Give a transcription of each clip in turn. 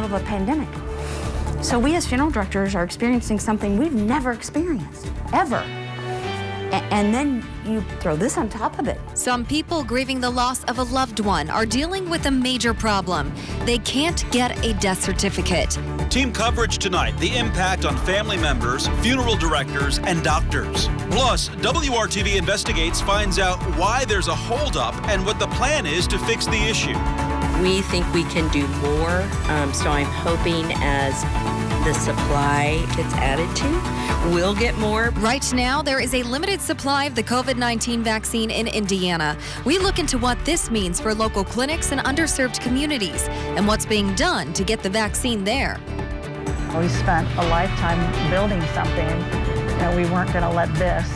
of a pandemic. So we as funeral directors are experiencing something we've never experienced, ever. And then you throw this on top of it. Some people grieving the loss of a loved one are dealing with a major problem. They can't get a death certificate. Team coverage tonight, the impact on family members, funeral directors, and doctors. Plus, WRTV Investigates finds out why there's a holdup and what the plan is to fix the issue. We think we can do more, so I'm hoping as the supply gets added to, we'll get more. Right now, there is a limited supply of the COVID-19 vaccine in Indiana. We look into what this means for local clinics and underserved communities and what's being done to get the vaccine there. We spent a lifetime building something, and we weren't going to let this,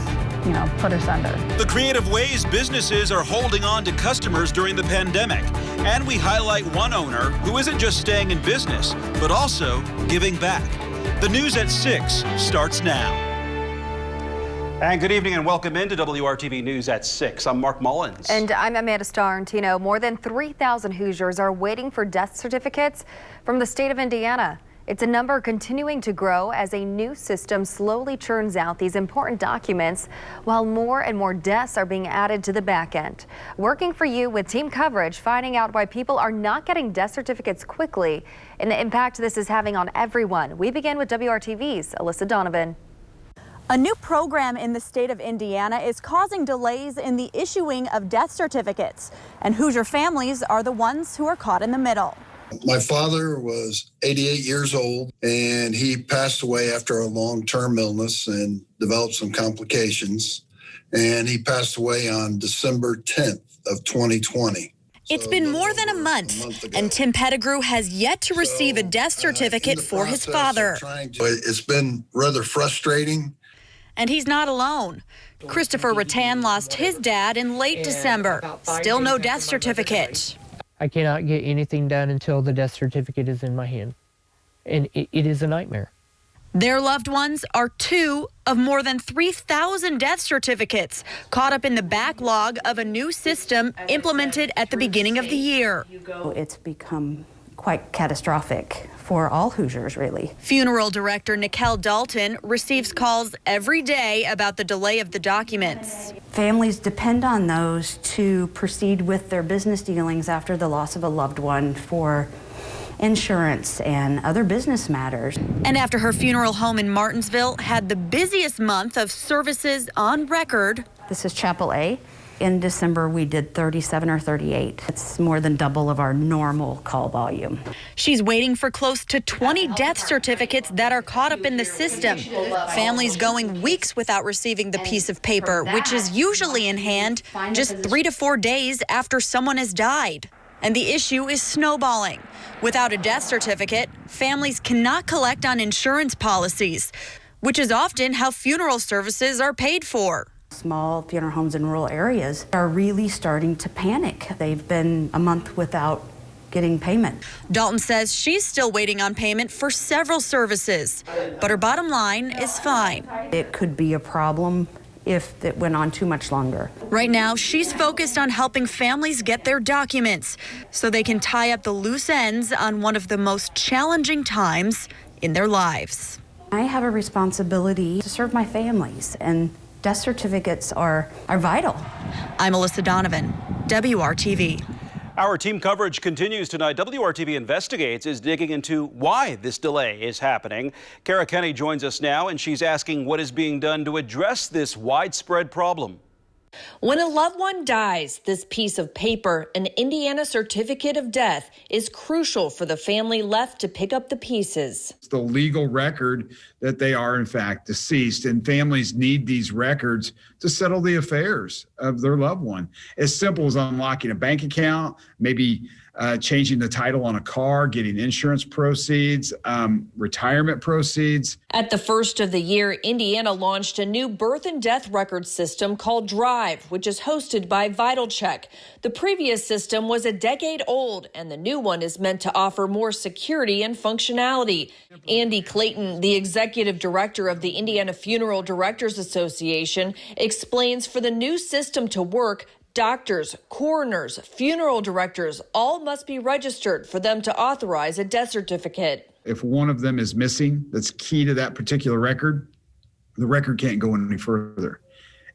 put us under. The creative ways businesses are holding on to customers during the pandemic. And we highlight one owner who isn't just staying in business, but also giving back. The News at 6 starts now. And good evening and welcome into WRTV News at 6. I'm Mark Mullins. And I'm Amanda Starrentino. More than 3,000 Hoosiers are waiting for death certificates from the state of Indiana. It's a number continuing to grow as a new system slowly churns out these important documents while more and more deaths are being added to the back end. Working for you with team coverage, finding out why people are not getting death certificates quickly and the impact this is having on everyone. We begin with WRTV's Alyssa Donovan. A new program in the state of Indiana is causing delays in the issuing of death certificates, and Hoosier families are the ones who are caught in the middle. My father was 88 years old, and he passed away after a long-term illness and developed some complications. And he passed away on December 10th of 2020. It's been more than a month, and Tim Pettigrew has yet to receive a death certificate for his father. It's been rather frustrating. And he's not alone. Christopher Rattan lost his dad in late December. Still no death certificate. I cannot get anything done until the death certificate is in my hand. And it is a nightmare. Their loved ones are two of more than 3,000 death certificates caught up in the backlog of a new system implemented at the beginning of the year. It's become quite catastrophic for all Hoosiers, really. Funeral director Nikel Dalton receives calls every day about the delay of the documents. Families depend on those to proceed with their business dealings after the loss of a loved one for insurance and other business matters. And after her funeral home in Martinsville had the busiest month of services on record. This is Chapel A. In December, we did 37 or 38. It's more than double of our normal call volume. She's waiting for close to 20 death certificates that are caught up in the system. Families going weeks without receiving the piece of paper, which is usually in hand just 3 to 4 days after someone has died. And the issue is snowballing. Without a death certificate, families cannot collect on insurance policies, which is often how funeral services are paid for. Small funeral homes in rural areas are really starting to panic. They've been a month without getting payment. Dalton says she's still waiting on payment for several services, but her bottom line is fine. It could be a problem if it went on too much longer. Right now, she's focused on helping families get their documents so they can tie up the loose ends on one of the most challenging times in their lives. I have a responsibility to serve my families, and death certificates are vital. I'm Alyssa Donovan, WRTV. Our team coverage continues tonight. WRTV Investigates is digging into why this delay is happening. Kara Kenny joins us now, and she's asking what is being done to address this widespread problem. When a loved one dies, this piece of paper, an Indiana certificate of death, is crucial for the family left to pick up the pieces. It's the legal record that they are, in fact, deceased, and families need these records to settle the affairs of their loved one. As simple as unlocking a bank account, maybe changing the title on a car, getting insurance proceeds, retirement proceeds. At the first of the year, Indiana launched a new birth and death record system called Drive, which is hosted by VitalCheck. The previous system was a decade old, and the new one is meant to offer more security and functionality. Andy Clayton, the executive director of the Indiana Funeral Directors Association, explains for the new system to work, Doctors, coroners, funeral directors all must be registered for them to authorize a death certificate. If one of them is missing, that's key to that particular record, the record can't go any further.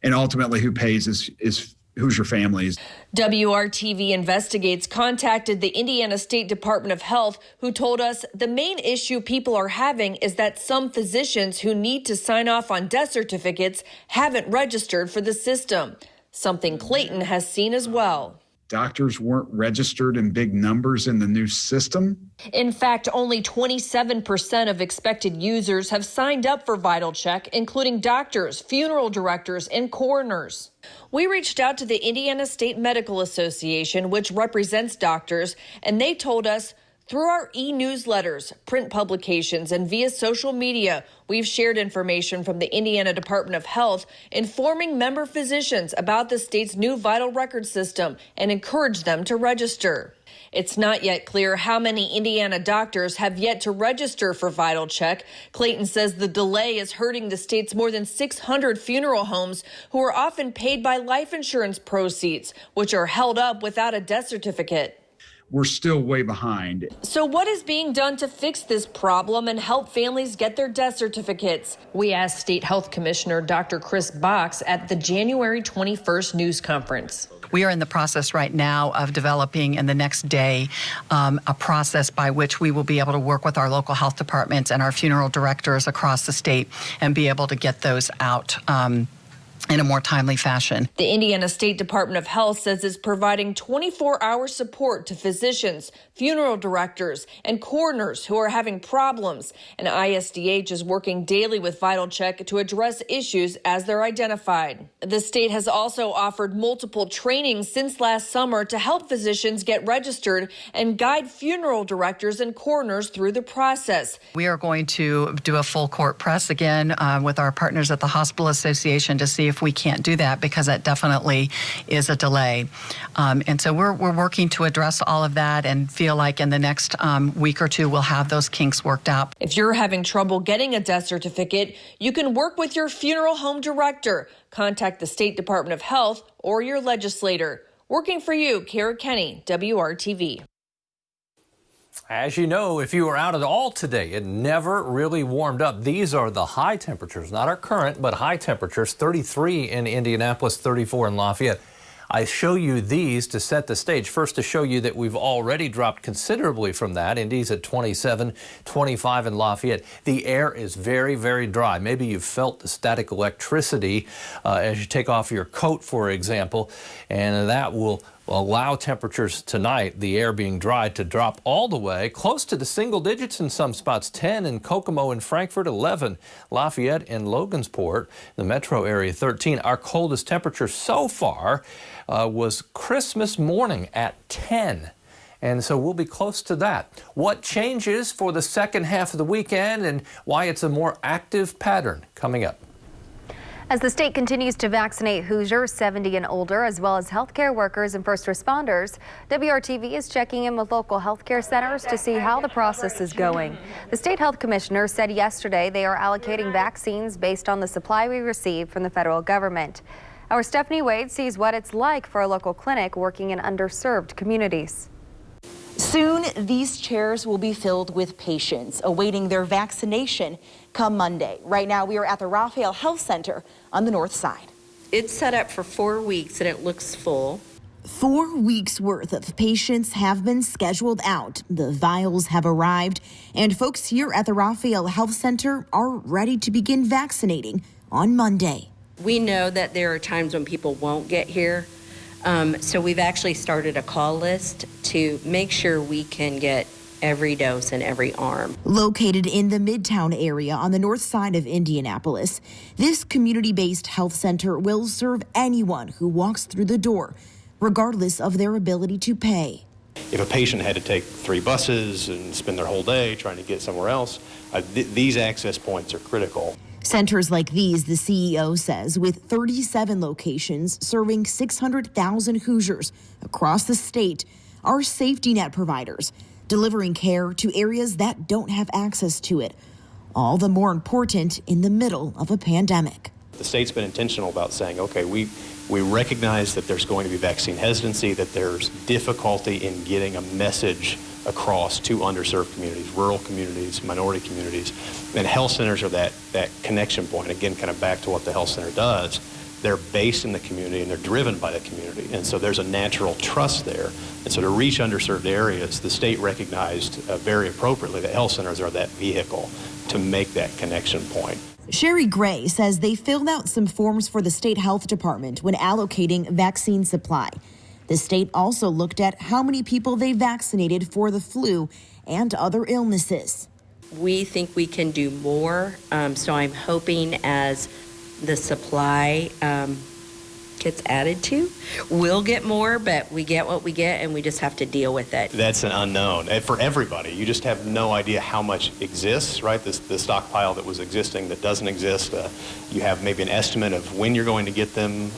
And ultimately, who pays is who's your family. WRTV Investigates contacted the Indiana State Department of Health, who told us the main issue people are having is that some physicians who need to sign off on death certificates haven't registered for the system, something Clayton has seen as well. Doctors weren't registered in big numbers in the new system. In fact, only 27% of expected users have signed up for VitalCheck, including doctors, funeral directors, and coroners. We reached out to the Indiana State Medical Association, which represents doctors, and they told us through our e-newsletters, print publications, and via social media, we've shared information from the Indiana Department of Health informing member physicians about the state's new vital record system and encourage them to register. It's not yet clear how many Indiana doctors have yet to register for VitalCheck. Clayton says the delay is hurting the state's more than 600 funeral homes who are often paid by life insurance proceeds, which are held up without a death certificate. We're still way behind. So what is being done to fix this problem and help families get their death certificates? We asked State Health Commissioner Dr. Chris Box at the January 21st news conference. We are in the process right now of developing in the next day a process by which we will be able to work with our local health departments and our funeral directors across the state and be able to get those out in a more timely fashion. The Indiana State Department of Health says it's providing 24-hour support to physicians, funeral directors, and coroners who are having problems. And ISDH is working daily with VitalCheck to address issues as they're identified. The state has also offered multiple trainings since last summer to help physicians get registered and guide funeral directors and coroners through the process. We are going to do a full court press again with our partners at the Hospital Association to see if we can't do that, because that definitely is a delay. And so we're working to address all of that and feel like in the next week or two we'll have those kinks worked out. If you're having trouble getting a death certificate, you can work with your funeral home director. Contact the State Department of Health or your legislator. Working for you, Kara Kenny, WRTV. As you know, if you were out at all today, it never really warmed up. These are the high temperatures, not our current, but high temperatures, 33 in Indianapolis, 34 in Lafayette. I show you these to set the stage. First, to show you that we've already dropped considerably from that. Indy's at 27, 25 in Lafayette. The air is very, very dry. Maybe you've felt the static electricity as you take off your coat, for example, and that will allow temperatures tonight, the air being dry, to drop all the way close to the single digits in some spots. 10 in Kokomo and Frankfort, 11 Lafayette and Logansport, the metro area 13. Our coldest temperature so far was Christmas morning at 10. And so we'll be close to that. What changes for the second half of the weekend and why it's a more active pattern coming up. As the state continues to vaccinate Hoosiers 70 and older, as well as healthcare workers and first responders, WRTV is checking in with local healthcare centers to see how the process is going. The state health commissioner said yesterday they are allocating vaccines based on the supply we receive from the federal government. Our Stephanie Wade sees what it's like for a local clinic working in underserved communities. Soon, these chairs will be filled with patients awaiting their vaccination come Monday. Right now, we are at the Raphael Health Center on the north side. It's set up for 4 weeks and it looks full. 4 weeks worth of patients have been scheduled out. The vials have arrived, and folks here at the Raphael Health Center are ready to begin vaccinating on Monday. We know that there are times when people won't get here. So we've actually started a call list to make sure we can get every dose in every arm. Located in the Midtown area on the north side of Indianapolis, this community-based health center will serve anyone who walks through the door, regardless of their ability to pay. If a patient had to take 3 buses and spend their whole day trying to get somewhere else, these access points are critical. Centers like these, the CEO says, with 37 locations serving 600,000 Hoosiers across the state, are safety net providers, delivering care to areas that don't have access to it. All the more important in the middle of a pandemic. The state's been intentional about saying, okay, we We recognize that there's going to be vaccine hesitancy, that there's difficulty in getting a message across to underserved communities, rural communities, minority communities, and health centers are that connection point. Again, kind of back to what the health center does. They're based in the community and they're driven by the community, and so there's a natural trust there. And so to reach underserved areas, the state recognized very appropriately that health centers are that vehicle to make that connection point. Sherry Gray says they filled out some forms for the state health department when allocating vaccine supply. The state also looked at how many people they vaccinated for the flu and other illnesses. We think we can do more, so I'm hoping as the supply gets added to, we'll get more, but we get what we get and we just have to deal with it. That's an unknown for everybody. You just have no idea how much exists, right? The stockpile that was existing that doesn't exist. You have maybe an estimate of when you're going to get them,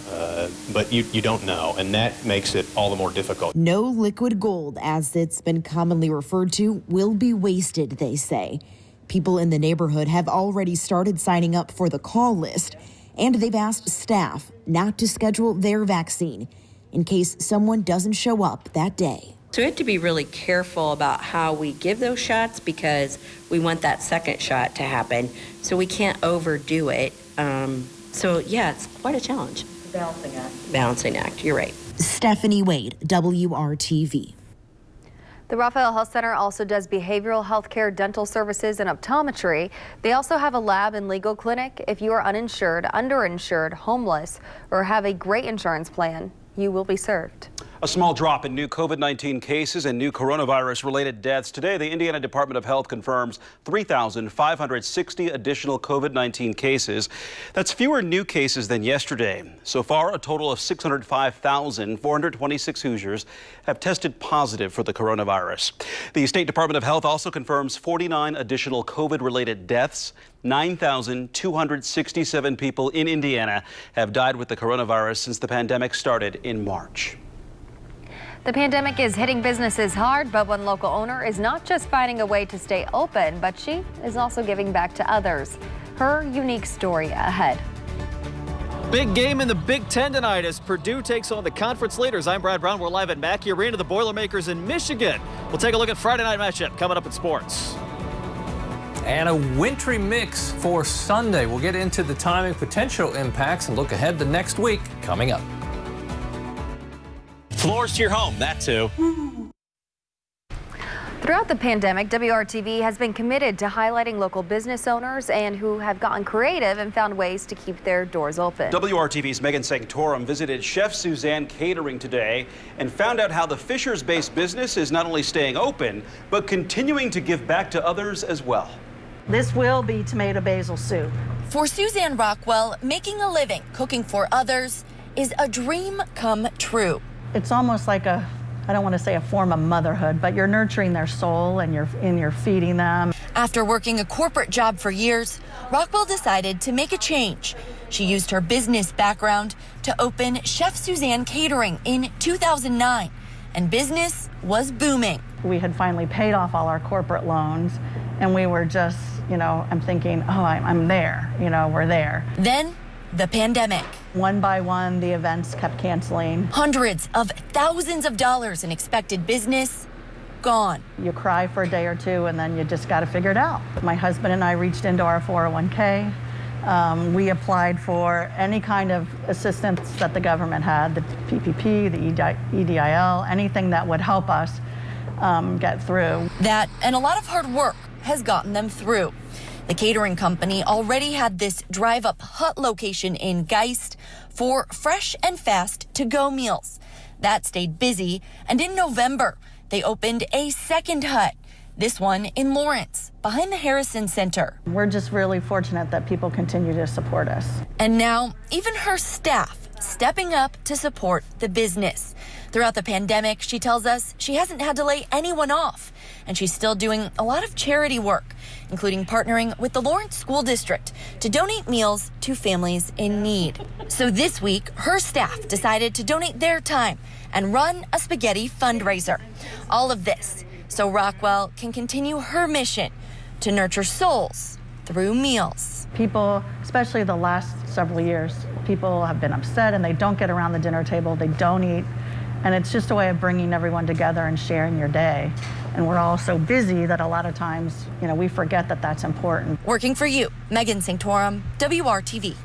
but you don't know, and that makes it all the more difficult. No liquid gold, as it's been commonly referred to, will be wasted, they say. People in the neighborhood have already started signing up for the call list, and they've asked staff not to schedule their vaccine in case someone doesn't show up that day. So we have to be really careful about how we give those shots because we want that second shot to happen. So we can't overdo it. So yeah, it's quite a challenge. Balancing act. Balancing act, you're right. Stephanie Wade, WRTV. The Raphael Health Center also does behavioral health care, dental services, and optometry. They also have a lab and legal clinic. If you are uninsured, underinsured, homeless, or have a great insurance plan, you will be served. A small drop in new COVID-19 cases and new coronavirus-related deaths. Today, the Indiana Department of Health confirms 3,560 additional COVID-19 cases. That's fewer new cases than yesterday. So far, a total of 605,426 Hoosiers have tested positive for the coronavirus. The State Department of Health also confirms 49 additional COVID-related deaths. 9,267 people in Indiana have died with the coronavirus since the pandemic started in March. The pandemic is hitting businesses hard, but one local owner is not just finding a way to stay open, but she is also giving back to others. Her unique story ahead. Big game in the Big Ten tonight as Purdue takes on the conference leaders. I'm Brad Brown. We're live at Mackey Arena, the Boilermakers in Michigan. We'll take a look at Friday night matchup coming up in sports. And a wintry mix for Sunday. We'll get into the timing, potential impacts, and look ahead to next week coming up. Floors to your home, that too. Throughout the pandemic, WRTV has been committed to highlighting local business owners and who have gotten creative and found ways to keep their doors open. WRTV's Megan Sanctorum visited Chef Suzanne Catering today and found out how the Fishers-based business is not only staying open, but continuing to give back to others as well. This will be tomato basil soup. For Suzanne Rockwell, making a living cooking for others is a dream come true. It's almost like I don't want to say a form of motherhood, but you're nurturing their soul and you're feeding them. After working a corporate job for years, Rockwell decided to make a change. She used her business background to open Chef Suzanne Catering in 2009, and business was booming. We had finally paid off all our corporate loans, and we were just, I'm thinking, oh, I'm there, we're there. Then the pandemic. One by one, the events kept canceling. Hundreds of thousands of dollars in expected business gone. You cry for a day or two, and then you just got to figure it out. My husband and I reached into our 401k. We applied for any kind of assistance that the government had, the PPP, the EDIL, anything that would help us get through. That and a lot of hard work has gotten them through. The catering company already had this drive-up hut location in Geist for fresh and fast to-go meals. That stayed busy, and in November, they opened a second hut, this one in Lawrence, behind the Harrison Center. We're just really fortunate that people continue to support us. And now, even her staff stepping up to support the business. Throughout the pandemic, she tells us she hasn't had to lay anyone off, and she's still doing a lot of charity work, including partnering with the Lawrence School District to donate meals to families in need. So this week, her staff decided to donate their time and run a spaghetti fundraiser. All of this so Rockwell can continue her mission to nurture souls through meals. People, especially the last several years, people have been upset and they don't get around the dinner table, they don't eat, and it's just a way of bringing everyone together and sharing your day. And we're all so busy that a lot of times, we forget that that's important. Working for you, Megan Sanctorum, WRTV.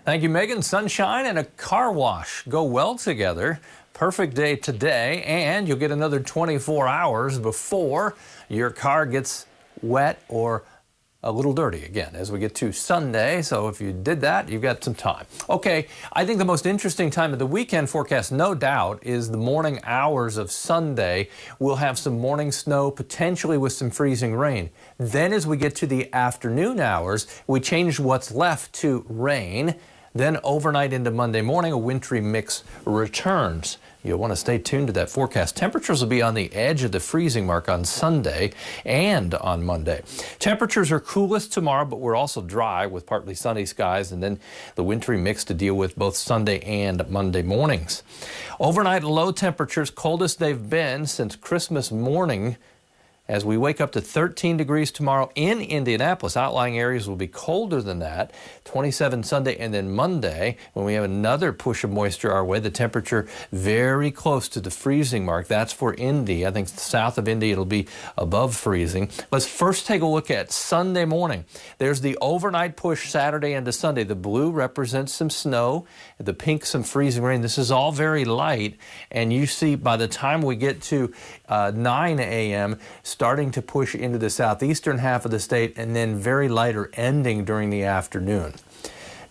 Thank you, Megan. Sunshine and a car wash go well together. Perfect day today, and you'll get another 24 hours before your car gets wet or a little dirty again as we get to Sunday. So if you did that, you've got some time. Okay, I think the most interesting time of the weekend forecast, no doubt, is the morning hours of Sunday. We'll have some morning snow, potentially with some freezing rain. Then as we get to the afternoon hours, we change what's left to rain. Then overnight into Monday morning, a wintry mix returns. You'll want to stay tuned to that forecast. Temperatures will be on the edge of the freezing mark on Sunday and on Monday. Temperatures are coolest tomorrow, but we're also dry with partly sunny skies, and then the wintry mix to deal with both Sunday and Monday mornings. Overnight low temperatures, coldest they've been since Christmas morning. As we wake up to 13 degrees tomorrow in Indianapolis. Outlying areas will be colder than that. 27 Sunday, and then Monday, when we have another push of moisture our way, the temperature very close to the freezing mark. That's for Indy. I think south of Indy it'll be above freezing. Let's first take a look at Sunday morning. There's the overnight push Saturday into Sunday. The blue represents some snow, the pink some freezing rain. This is all very light, and you see by the time we get to 9 a.m., starting to push into the southeastern half of the state, and then very light or ending during the afternoon.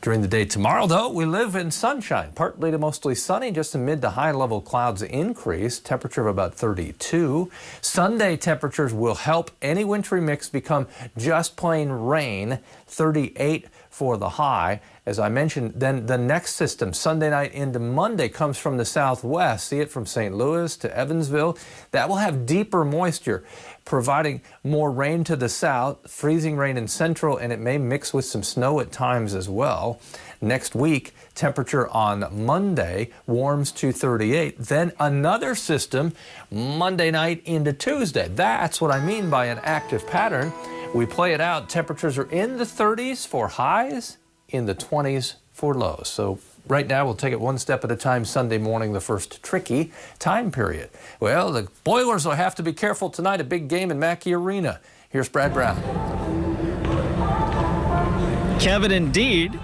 During the day tomorrow, though, we live in sunshine, partly to mostly sunny, just some mid to high level clouds increase, temperature of about 32. Sunday temperatures will help any wintry mix become just plain rain, 38 for the high. As I mentioned, then the next system, Sunday night into Monday, comes from the southwest. See it from St. Louis to Evansville. That will have deeper moisture, providing more rain to the south, freezing rain in central, and it may mix with some snow at times as well. Next week, temperature on Monday warms to 38. Then another system Monday night into Tuesday. That's what I mean by an active pattern. We play it out. Temperatures are in the 30s for highs, in the 20s for lows. So right now we'll take it one step at a time. Sunday morning, the first tricky time period. Well, the Boilers will have to be careful tonight. A big game in Mackey Arena. Here's Brad Brown. Kevin, indeed.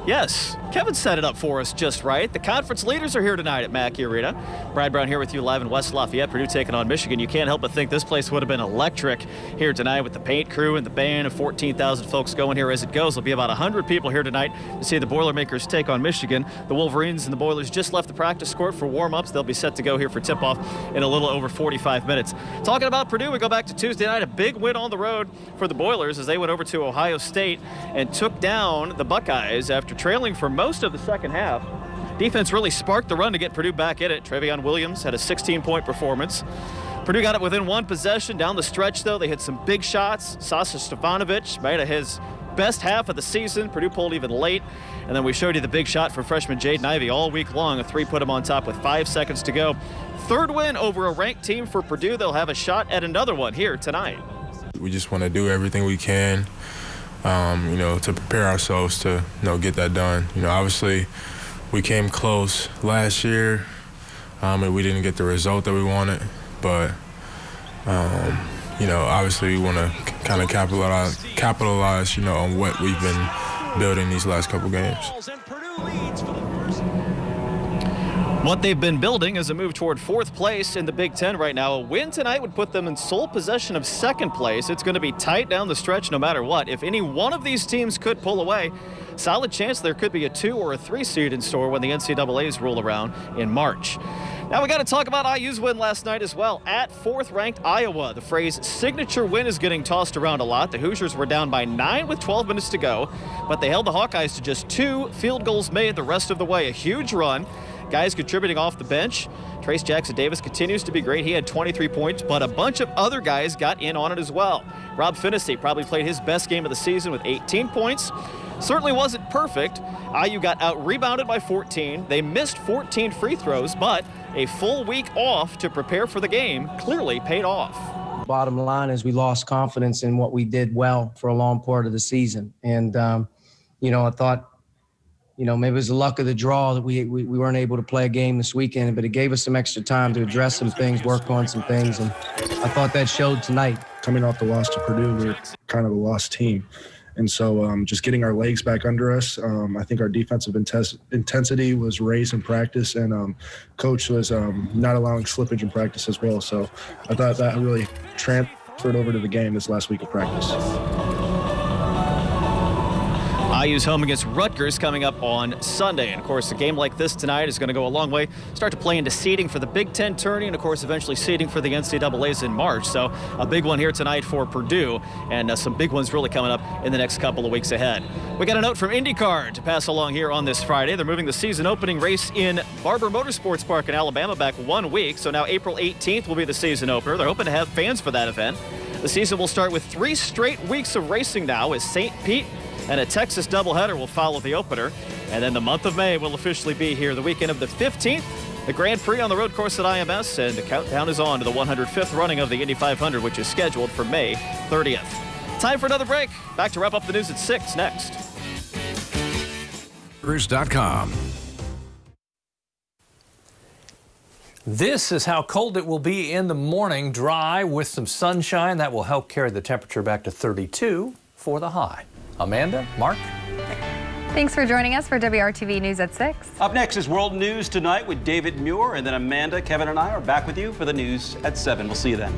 Yes, Kevin set it up for us just right. The conference leaders are here tonight at Mackey Arena. Brad Brown here with you live in West Lafayette. Purdue taking on Michigan. You can't help but think this place would have been electric here tonight with the paint crew and the band of 14,000 folks going here as it goes. There'll be about 100 people here tonight to see the Boilermakers take on Michigan. The Wolverines and the Boilers just left the practice court for warm-ups. They'll be set to go here for tip-off in a little over 45 minutes. Talking about Purdue, we go back to Tuesday night. A big win on the road for the Boilers as they went over to Ohio State and took down the Buckeyes after trailing for most of the second half. Defense really sparked the run to get Purdue back in it. Trevion Williams had a 16-point performance. Purdue got it within one possession. Down the stretch, though, they hit some big shots. Sasha Stefanovic made it his best half of the season. Purdue pulled even late. And then we showed you the big shot from freshman Jaden Ivey all week long. A three put him on top with 5 seconds to go. Third win over a ranked team for Purdue. They'll have a shot at another one here tonight. We just want to do everything we can, to prepare ourselves to, get that done. Obviously, we came close last year, and we didn't get the result that we wanted. But, obviously we want to kind of capitalize, on what we've been building these last couple games. What they've been building is a move toward fourth place in the Big Ten right now. A win tonight would put them in sole possession of second place. It's going to be tight down the stretch no matter what. If any one of these teams could pull away, solid chance there could be a 2 or a 3 seed in store when the NCAAs roll around in March. Now we got to talk about IU's win last night as well. At fourth-ranked Iowa, the phrase signature win is getting tossed around a lot. The Hoosiers were down by 9 with 12 minutes to go, but they held the Hawkeyes to just 2 field goals made the rest of the way. A huge run. Guys contributing off the bench. Trace Jackson-Davis continues to be great. He had 23 points, but a bunch of other guys got in on it as well. Rob Finney probably played his best game of the season with 18 points. Certainly wasn't perfect. IU got out-rebounded by 14. They missed 14 free throws, but a full week off to prepare for the game clearly paid off. Bottom line is we lost confidence in what we did well for a long part of the season. And, I thought, maybe it was the luck of the draw that we weren't able to play a game this weekend, but it gave us some extra time to address some things, work on some things, and I thought that showed tonight. Coming off the loss to Purdue, we're kind of a lost team. And so just getting our legs back under us, I think our defensive intensity was raised in practice, and coach was not allowing slippage in practice as well. So I thought that really transferred over to the game this last week of practice. IU's home against Rutgers coming up on Sunday. And, of course, a game like this tonight is going to go a long way. Start to play into seeding for the Big Ten tourney and, of course, eventually seeding for the NCAAs in March. So a big one here tonight for Purdue, and some big ones really coming up in the next couple of weeks ahead. We got a note from IndyCar to pass along here on this Friday. They're moving the season opening race in Barber Motorsports Park in Alabama back 1 week. So now April 18th will be the season opener. They're hoping to have fans for that event. The season will start with 3 straight weeks of racing now as St. Pete and a Texas doubleheader will follow the opener. And then the month of May will officially be here. The weekend of the 15th, the Grand Prix on the road course at IMS, and the countdown is on to the 105th running of the Indy 500, which is scheduled for May 30th. Time for another break. Back to wrap up the news at 6 next. .com. This is how cold it will be in the morning. Dry with some sunshine. That will help carry the temperature back to 32 for the high. Amanda, Mark. Thanks for joining us for WRTV News at 6. Up next is World News Tonight with David Muir, and then Amanda, Kevin, and I are back with you for the news at 7. We'll see you then.